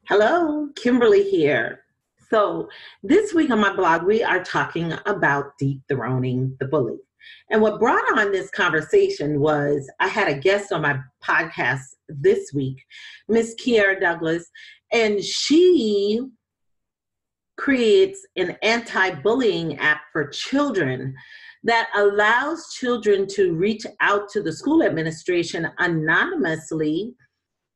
Hello, Kimberly here. So, this week on my blog, we are talking about dethroning the bully. And what brought on this conversation was I had a guest on my podcast this week, Miss Kierra Douglas, and she creates an anti-bullying app for children that allows children to reach out to the school administration anonymously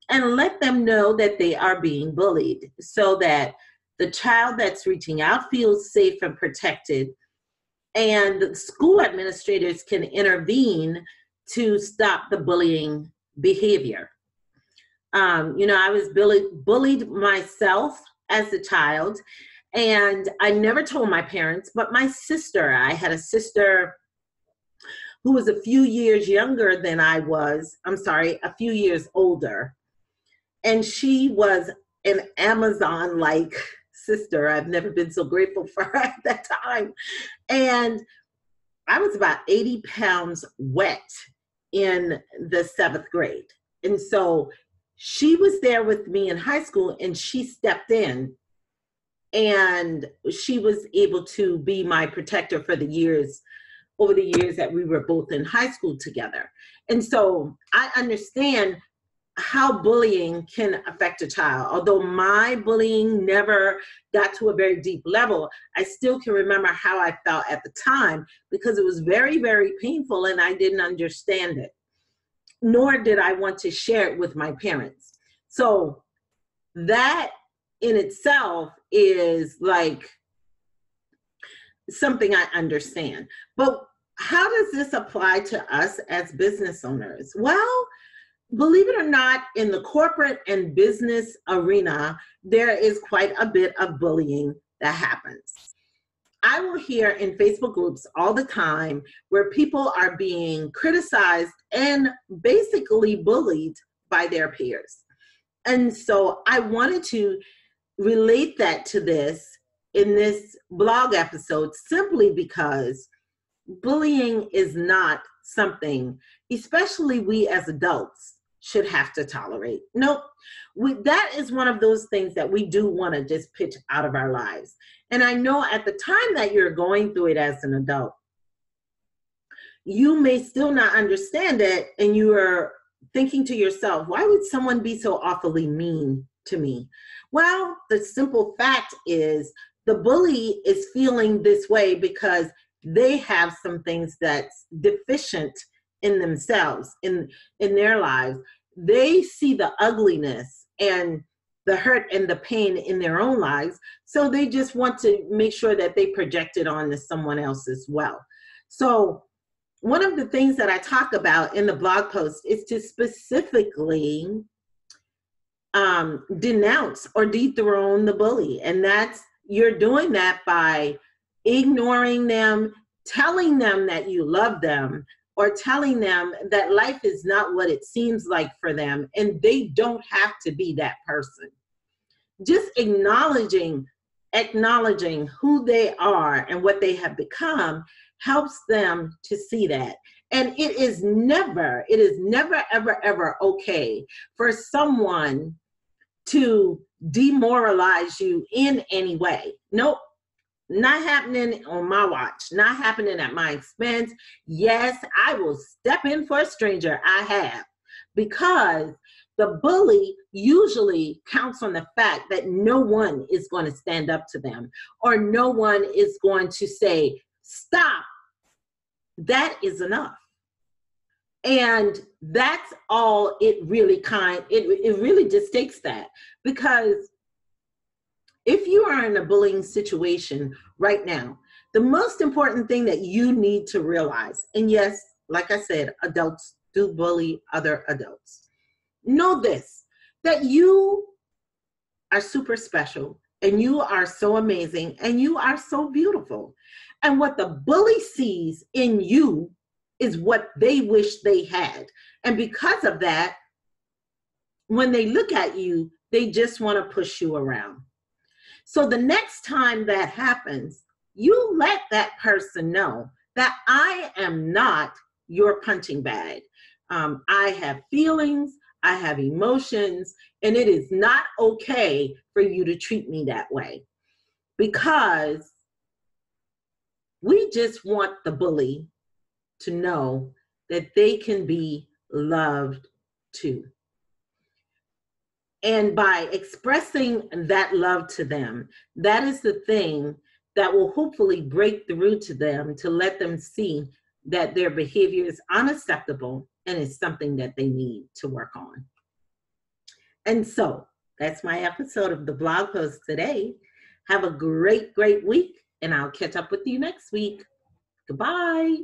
and let them know that they are being bullied so that the child that's reaching out feels safe and protected, and school administrators can intervene to stop the bullying behavior. I was bullied myself as a child, and I never told my parents, but I had a sister who was a few years younger than I was. A few years older. And she was an Amazon-like sister. I've never been so grateful for her at that time. And I was about 80 pounds wet in the 7th grade. And so she was there with me in high school, and she stepped in, and she was able to be my protector for over the years that we were both in high school together. And so I understand how bullying can affect a child. Although my bullying never got to a very deep level, I still can remember how I felt at the time because it was very, very painful and I didn't understand it, nor did I want to share it with my parents. So that in itself is like something I understand. But how does this apply to us as business owners? Well, believe it or not, in the corporate and business arena, there is quite a bit of bullying that happens. I will hear in Facebook groups all the time where people are being criticized and basically bullied by their peers. And so I wanted to relate that to this in this blog episode simply because bullying is not something, especially we as adults, should have to tolerate. Nope. That is one of those things that we do want to just pitch out of our lives. And I know at the time that you're going through it as an adult, you may still not understand it, and you are thinking to yourself, why would someone be so awfully mean to me? Well, the simple fact is the bully is feeling this way because they have some things that's deficient in themselves, in their lives. They see the ugliness and the hurt and the pain in their own lives, so they just want to make sure that they project it on to someone else as well. So one of the things that I talk about in the blog post is to specifically denounce or dethrone the bully. And you're doing that by ignoring them, telling them that you love them, or telling them that life is not what it seems like for them, and they don't have to be that person. Just acknowledging who they are and what they have become helps them to see that. And it is never, ever, ever okay for someone to demoralize you in any way. Nope. Not happening on my watch, not happening at my expense. Yes, I will step in for a stranger. I have. Because the bully usually counts on the fact that no one is going to stand up to them, or no one is going to say, stop. That is enough. And that's all it really it really just takes that. Because if you are in a bullying situation right now, the most important thing that you need to realize, and yes, like I said, adults do bully other adults. Know this, that you are super special, and you are so amazing, and you are so beautiful. And what the bully sees in you is what they wish they had. And because of that, when they look at you, they just want to push you around. So the next time that happens, you let that person know that I am not your punching bag. I have feelings. I have emotions, and it is not okay for you to treat me that way. Because we just want the bully to know that they can be loved too. And by expressing that love to them, that is the thing that will hopefully break through to them to let them see that their behavior is unacceptable and is something that they need to work on. And so that's my episode of the blog post today. Have a great, great week, and I'll catch up with you next week. Goodbye.